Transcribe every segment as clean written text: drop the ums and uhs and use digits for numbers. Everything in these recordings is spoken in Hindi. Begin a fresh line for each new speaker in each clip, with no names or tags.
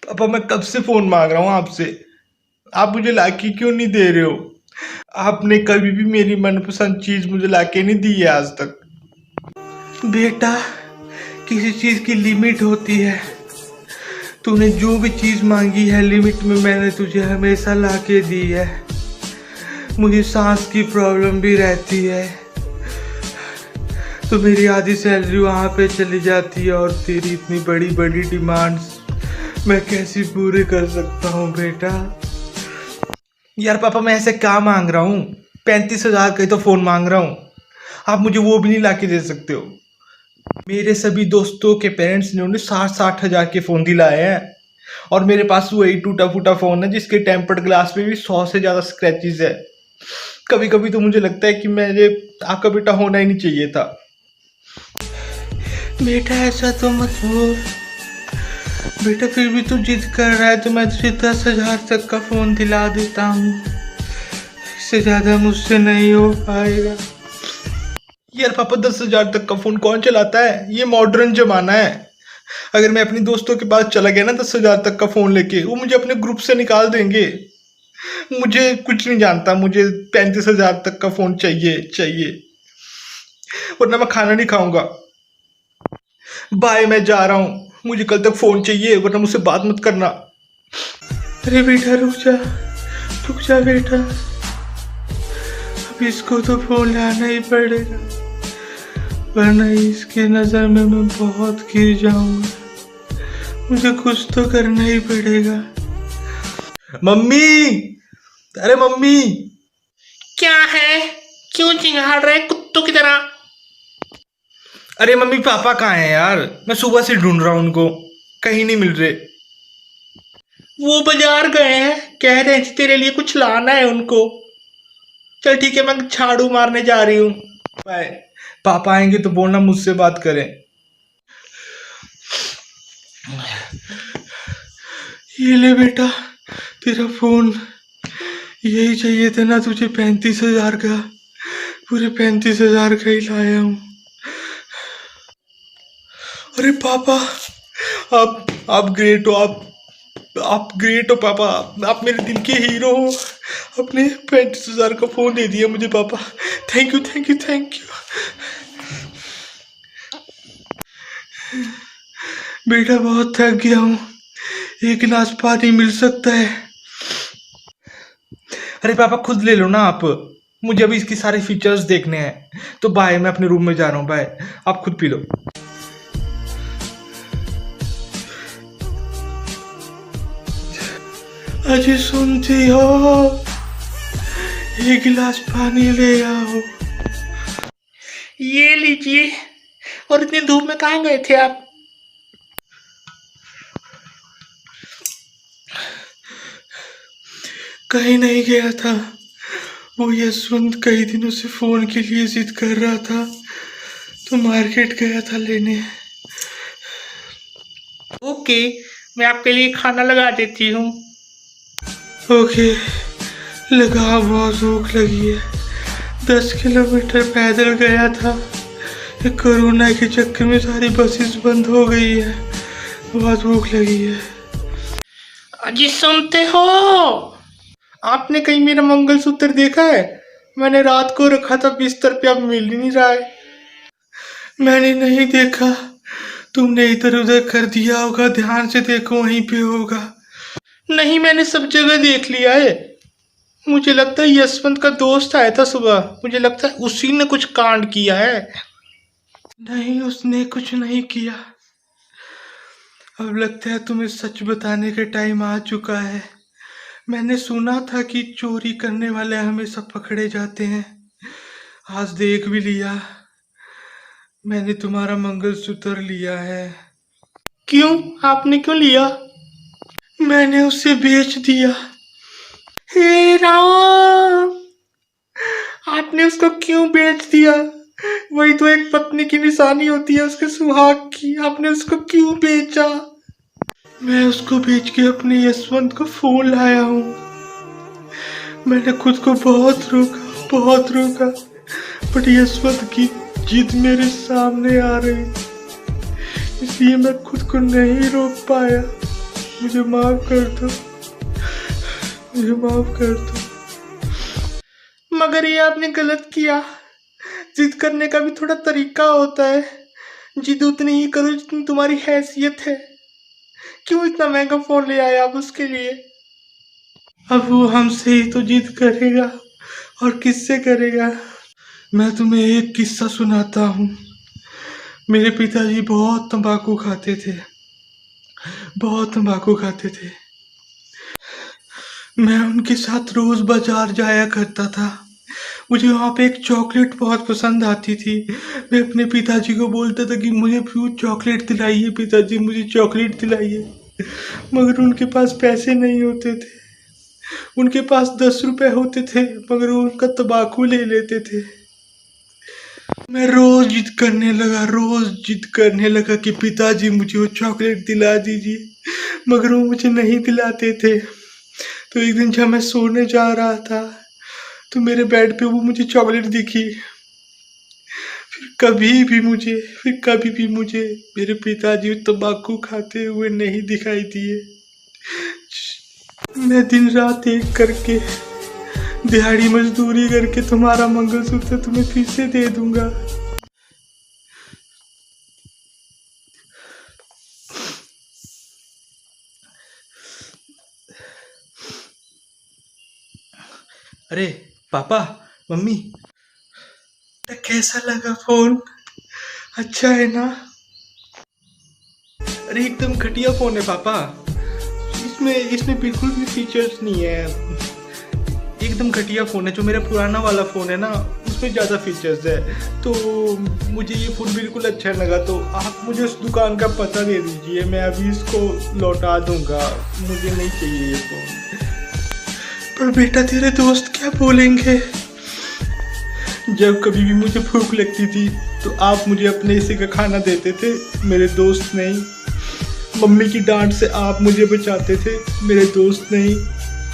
पापा मैं कब से फोन मांग रहा हूँ आपसे, आप मुझे लाके क्यों नहीं दे रहे हो? आपने कभी भी मेरी मनपसंद चीज मुझे लाके नहीं दी है आज तक। बेटा, किसी चीज की लिमिट होती है। तूने जो भी चीज मांगी है लिमिट में मैंने तुझे हमेशा लाके दी है। मुझे सांस की प्रॉब्लम भी रहती है, तो मेरी आधी सैलरी वहाँ पे चली जाती है और तेरी इतनी बड़ी बड़ी डिमांड्स मैं कैसे पूरे कर सकता हूँ बेटा? यार पापा मैं ऐसे क्या मांग रहा हूँ? 35,000 का ही तो फ़ोन मांग रहा हूँ, आप मुझे वो भी नहीं ला के दे सकते हो। मेरे सभी दोस्तों के पेरेंट्स ने उन्हें 60-60 हज़ार के फ़ोन दिलाए हैं और मेरे पास वही टूटा फूटा फ़ोन है जिसके टेम्पर्ड ग्लास पे भी 100 से ज़्यादा स्क्रैचेस है। कभी कभी तो मुझे लगता है कि मेरे आपका बेटा होना ही नहीं चाहिए था। बेटा ऐसा तो मत बोल बेटा, फिर भी तू जिद कर रहा है तो मैं तुझे 10,000 तक का फ़ोन दिला देता हूँ, इससे ज़्यादा मुझसे नहीं हो पाएगा। यार पापा 10,000 तक का फ़ोन कौन चलाता है? ये मॉडर्न ज़माना है। अगर मैं अपने दोस्तों के पास चला गया ना 10,000 तक का फ़ोन लेके, वो मुझे अपने ग्रुप से निकाल देंगे। मुझे कुछ नहीं जानता, मुझे 35,000 तक का फ़ोन चाहिए, वरना मैं खाना नहीं खाऊंगा। बाय, मैं जा रहा हूँ, मुझे कल तक फ़ोन चाहिए वरना मुझसे बात मत करना। अरे बेटा रुक जा बेटा, अब इसको तो फ़ोन लाना ही पड़ेगा वरना इसके नज़र में मैं बहुत गिर जाऊंगा। मुझे कुछ तो करना ही पड़ेगा। मम्मी, अरे मम्मी।
क्या है? क्यों चिंगाड़ रहे कुत्तों की तरह?
अरे मम्मी पापा कहाँ हैं यार? मैं सुबह से ढूंढ रहा हूँ उनको, कहीं नहीं मिल रहे।
वो बाजार गए हैं, कह रहे हैं तेरे लिए कुछ लाना है उनको। चल ठीक है, मैं झाड़ू मारने जा रही हूँ।
बाय। पापा आएंगे तो बोलना मुझसे बात करें। ये ले बेटा तेरा फोन, यही चाहिए था ना तुझे? 35,000 का, पूरे 35,000 का ही लाया हूँ। अरे पापा, आप ग्रेट हो, आप ग्रेट हो पापा, आप मेरे दिल के हीरो हो। अपने 35,000 का फोन दे दिया मुझे पापा, thank you thank you thank you. बेटा बहुत थक गया हूँ, एक गिलास पानी मिल सकता है? अरे पापा खुद ले लो ना आप, मुझे अभी इसकी सारे फीचर्स देखने हैं। तो बाय, मैं अपने रूम में जा रहा हूँ, बाय, आप खुद पी लो। अजी सुनती हो, एक गिलास पानी ले आओ।
ये लीजिए। और इतनी धूप में कहाँ गए थे आप?
कहीं नहीं गया था, वो यशवंत कई दिनों से फोन के लिए जिद कर रहा था तो मार्केट गया था लेने।
ओके, मैं आपके लिए खाना लगा देती हूँ।
ओके लगा, बहुत भूख लगी है। 10 किलोमीटर पैदल गया था, कोरोना के चक्कर में सारी बसेस बंद हो गई है, बहुत भूख लगी है।
अजी सुनते हो, आपने कहीं मेरा मंगलसूत्र देखा है? मैंने रात को रखा था बिस्तर पे, अब मिल ही नहीं रहा है। मैंने नहीं देखा, तुमने इधर उधर कर दिया होगा, ध्यान से देखो वहीं पे होगा। नहीं, मैंने सब जगह देख लिया है। मुझे लगता है यशवंत का दोस्त आया था सुबह, मुझे लगता है उसी ने कुछ कांड किया है।
नहीं, उसने कुछ नहीं किया। अब लगता है तुम्हें सच बताने का टाइम आ चुका है। मैंने सुना था कि चोरी करने वाले हमेशा पकड़े जाते हैं, आज देख भी लिया। मैंने तुम्हारा मंगलसूत्र लिया है।
क्यों? आपने क्यों लिया?
मैंने उसे बेच दिया।
हे राम, आपने उसको क्यों बेच दिया? वही तो एक पत्नी की निशानी होती है, उसके सुहाग की। आपने उसको क्यों बेचा?
मैं उसको बेच के अपने यशवंत को फोन लाया हूँ। मैंने खुद को बहुत रोका, बट यशवंत की जिद मेरे सामने आ रही, इसलिए मैं खुद को नहीं रोक पाया। मुझे माफ कर दो, मुझे माफ कर दो।
मगर ये आपने गलत किया। जिद करने का भी थोड़ा तरीका होता है। जिद उतनी ही करो जितनी तुम्हारी हैसियत है। क्यों इतना महंगा फोन ले आए आप उसके लिए?
अब वो हमसे ही तो जिद करेगा, और किससे करेगा? मैं तुम्हें एक किस्सा सुनाता हूँ। मेरे पिताजी बहुत तंबाकू खाते थे, बहुत तंबाकू खाते थे। मैं उनके साथ रोज बाजार जाया करता था। मुझे वहाँ पे एक चॉकलेट बहुत पसंद आती थी। मैं अपने पिताजी को बोलता था कि मुझे फ्यूज चॉकलेट दिलाइए, पिताजी मुझे चॉकलेट दिलाइए। मगर उनके पास पैसे नहीं होते थे। उनके पास 10 रुपए होते थे, मगर वो उनका तंबाकू ले लेते थे। मैं रोज जिद करने लगा, रोज जिद करने लगा कि पिताजी मुझे वो चॉकलेट दिला दीजिए, मगर वो मुझे नहीं दिलाते थे। तो एक दिन जब मैं सोने जा रहा था तो मेरे बेड पे वो मुझे चॉकलेट दिखी। फिर कभी भी मुझे मेरे पिताजी तंबाकू खाते हुए नहीं दिखाई दिए। मैं दिन रात एक करके, दिहाड़ी मजदूरी करके तुम्हारा मंगलसूत्र तुम्हें फिर से दे दूंगा।
अरे पापा, मम्मी,
कैसा लगा फोन? अच्छा है ना?
अरे एकदम घटिया फोन है पापा। इसमें बिल्कुल भी फीचर्स नहीं है। एकदम घटिया फोन है। जो मेरा पुराना वाला फोन है ना, उसमें ज़्यादा फीचर्स है। तो मुझे ये फ़ोन बिल्कुल अच्छा लगा। तो आप मुझे उस दुकान का पता दे दीजिए, मैं अभी इसको लौटा दूंगा। मुझे नहीं चाहिए ये फ़ोन।
पर बेटा तेरे दोस्त क्या बोलेंगे?
जब कभी भी मुझे भूख लगती थी तो आप मुझे अपने हिस्से का खाना देते थे, मेरे दोस्त नहीं। मम्मी की डांट से आप मुझे बचाते थे, मेरे दोस्त नहीं।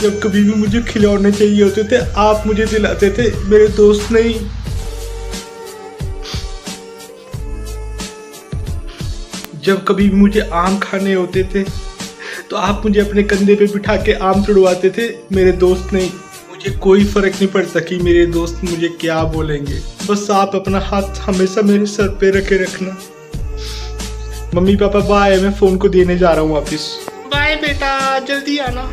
जब कभी भी मुझे खिलौने चाहिए होते थे, आप मुझे दिलाते थे, मेरे दोस्त नहीं। जब कभी भी मुझे आम खाने होते थे तो आप मुझे अपने कंधे पे बिठा के आम तुड़वाते थे, मेरे दोस्त नहीं। मुझे कोई फर्क नहीं पड़ता कि मेरे दोस्त मुझे क्या बोलेंगे, बस आप अपना हाथ हमेशा मेरे सर पे रखे रखना। मम्मी पापा बाय, मैं फोन को देने जा रहा हूँ वापिस। बाय बेटा, जल्दी आना।